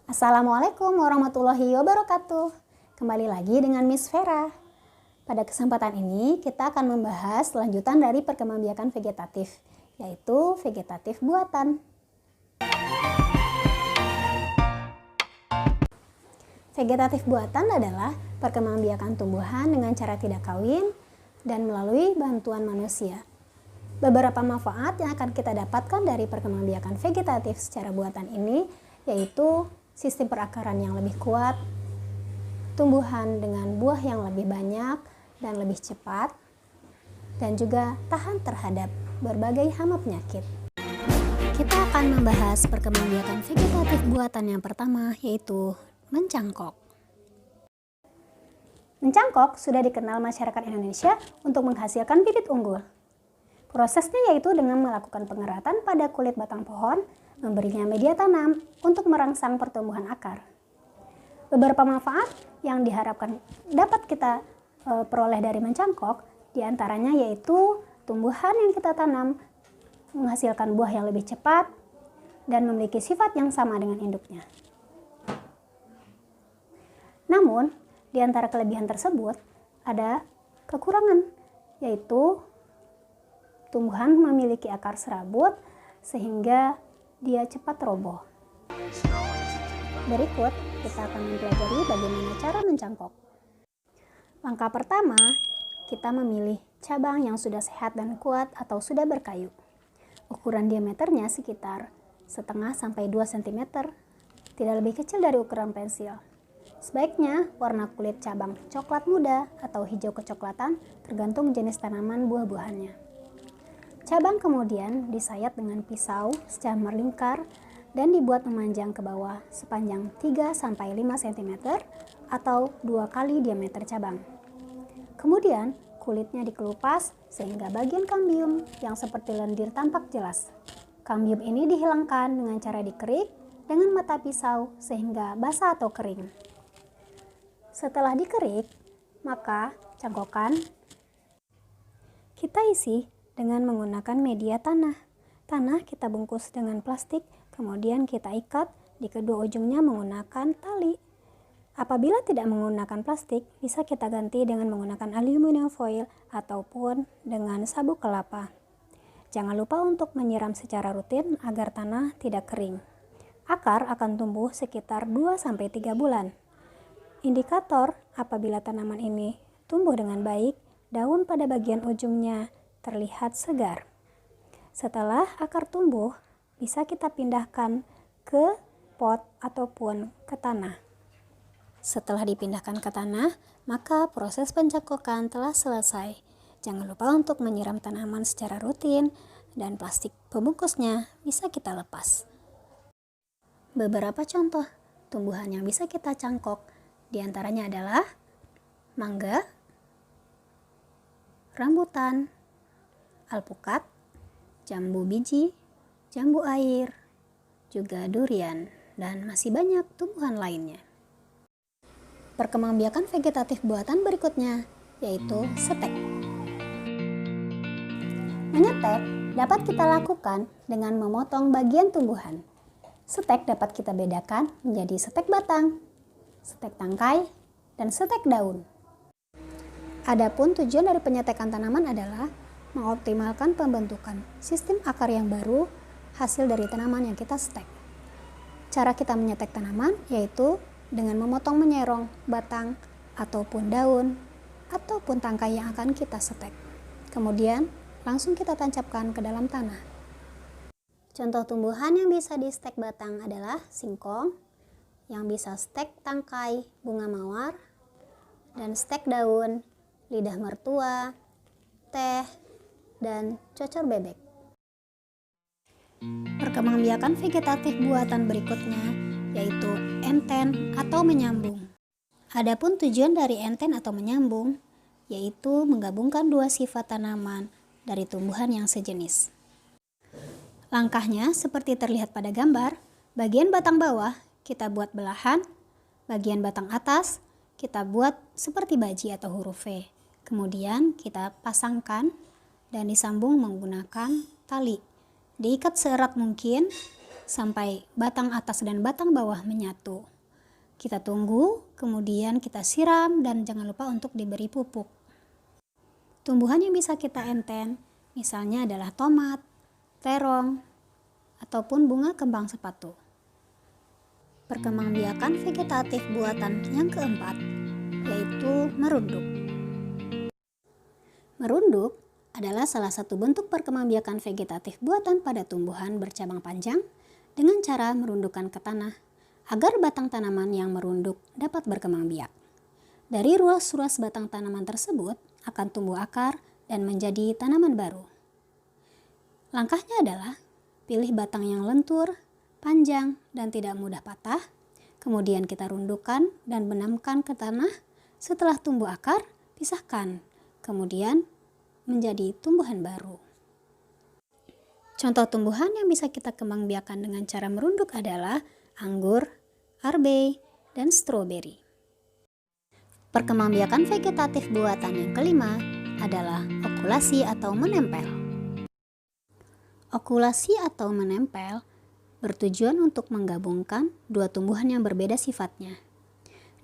Assalamualaikum warahmatullahi wabarakatuh. Kembali lagi dengan Miss Vera. Pada kesempatan ini kita akan membahas lanjutan dari perkembangbiakan vegetatif, yaitu vegetatif buatan. Vegetatif buatan adalah perkembangbiakan tumbuhan dengan cara tidak kawin dan melalui bantuan manusia. Beberapa manfaat yang akan kita dapatkan dari perkembangbiakan vegetatif secara buatan ini yaitu sistem perakaran yang lebih kuat, tumbuhan dengan buah yang lebih banyak dan lebih cepat, dan juga tahan terhadap berbagai hama penyakit. Kita akan membahas perkembangbiakan vegetatif buatan yang pertama, yaitu mencangkok. Mencangkok sudah dikenal masyarakat Indonesia untuk menghasilkan bibit unggul. Prosesnya yaitu dengan melakukan pengeratan pada kulit batang pohon, memberinya media tanam untuk merangsang pertumbuhan akar. Beberapa manfaat yang diharapkan dapat kita peroleh dari mencangkok, diantaranya yaitu tumbuhan yang kita tanam menghasilkan buah yang lebih cepat dan memiliki sifat yang sama dengan induknya. Namun, di antara kelebihan tersebut ada kekurangan, yaitu tumbuhan memiliki akar serabut sehingga dia cepat roboh. Berikut kita akan mempelajari bagaimana cara mencangkok. Langkah pertama, kita memilih cabang yang sudah sehat dan kuat atau sudah berkayu. Ukuran diameternya sekitar 1,5 sampai 2 cm, tidak lebih kecil dari ukuran pensil. Sebaiknya warna kulit cabang coklat muda atau hijau kecoklatan tergantung jenis tanaman buah-buahannya. Cabang kemudian disayat dengan pisau secara melingkar dan dibuat memanjang ke bawah sepanjang 3-5 cm atau 2 kali diameter cabang. Kemudian kulitnya dikelupas sehingga bagian kambium yang seperti lendir tampak jelas. Kambium ini dihilangkan dengan cara dikerik dengan mata pisau sehingga basah atau kering. Setelah dikerik, maka cangkokan kita isi dengan menggunakan media tanah. Tanah kita bungkus dengan plastik, kemudian kita ikat di kedua ujungnya menggunakan tali. Apabila tidak menggunakan plastik, bisa kita ganti dengan menggunakan aluminium foil ataupun dengan sabuk kelapa. Jangan lupa untuk menyiram secara rutin agar tanah tidak kering. Akar akan tumbuh sekitar 2-3 bulan. Indikator apabila tanaman ini tumbuh dengan baik, daun pada bagian ujungnya terlihat segar. Setelah akar tumbuh, bisa kita pindahkan ke pot ataupun ke tanah. Setelah dipindahkan ke tanah, maka proses pencangkokan telah selesai. Jangan lupa untuk menyiram tanaman secara rutin dan plastik pembungkusnya bisa kita lepas. Beberapa contoh tumbuhan yang bisa kita cangkok diantaranya adalah mangga, rambutan, alpukat, jambu biji, jambu air, juga durian, dan masih banyak tumbuhan lainnya. Perkembangbiakan vegetatif buatan berikutnya, yaitu setek. Menyetek dapat kita lakukan dengan memotong bagian tumbuhan. Setek dapat kita bedakan menjadi setek batang, setek tangkai, dan setek daun. Adapun tujuan dari penyetekan tanaman adalah mengoptimalkan pembentukan sistem akar yang baru hasil dari tanaman yang kita setek. Cara kita menyetek tanaman yaitu dengan memotong menyerong batang ataupun daun ataupun tangkai yang akan kita setek. Kemudian langsung kita tancapkan ke dalam tanah. Contoh tumbuhan yang bisa di stek batang adalah singkong, yang bisa stek tangkai bunga mawar, dan stek daun lidah mertua, teh, dan cocor bebek. Perkembangbiakan vegetatif buatan berikutnya yaitu enten atau menyambung. Adapun tujuan dari enten atau menyambung yaitu menggabungkan dua sifat tanaman dari tumbuhan yang sejenis. Langkahnya seperti terlihat pada gambar, bagian batang bawah kita buat belahan, bagian batang atas kita buat seperti baji atau huruf V. Kemudian kita pasangkan dan disambung menggunakan tali. Diikat seerat mungkin sampai batang atas dan batang bawah menyatu. Kita tunggu, kemudian kita siram dan jangan lupa untuk diberi pupuk. Tumbuhan yang bisa kita enten misalnya adalah tomat, terong, ataupun bunga kembang sepatu. Perkembangbiakan vegetatif buatan yang keempat, yaitu merunduk. Merunduk adalah salah satu bentuk perkembangbiakan vegetatif buatan pada tumbuhan bercabang panjang dengan cara merundukkan ke tanah agar batang tanaman yang merunduk dapat berkembang biak. Dari ruas-ruas batang tanaman tersebut akan tumbuh akar dan menjadi tanaman baru. Langkahnya adalah pilih batang yang lentur, panjang, dan tidak mudah patah. Kemudian kita rundukkan dan benamkan ke tanah. Setelah tumbuh akar, pisahkan. Kemudian menjadi tumbuhan baru. Contoh tumbuhan yang bisa kita kembangbiakan dengan cara merunduk adalah anggur, arbe, dan stroberi. Perkembangbiakan vegetatif buatan yang kelima adalah okulasi atau menempel. Okulasi atau menempel bertujuan untuk menggabungkan dua tumbuhan yang berbeda sifatnya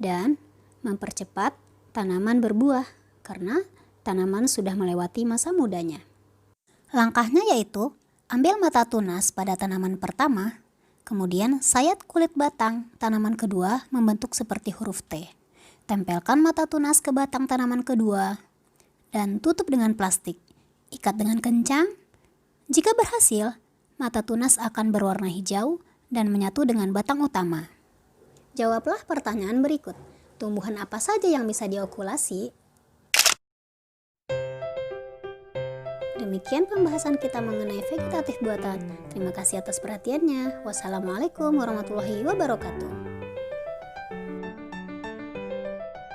dan mempercepat tanaman berbuah karena tanaman sudah melewati masa mudanya. Langkahnya yaitu ambil mata tunas pada tanaman pertama, kemudian sayat kulit batang tanaman kedua membentuk seperti huruf T. Tempelkan mata tunas ke batang tanaman kedua dan tutup dengan plastik. Ikat dengan kencang. Jika berhasil, mata tunas akan berwarna hijau dan menyatu dengan batang utama. Jawablah pertanyaan berikut. Tumbuhan apa saja yang bisa diokulasi? Demikian pembahasan kita mengenai vegetatif buatan. Terima kasih atas perhatiannya. Wassalamualaikum warahmatullahi wabarakatuh.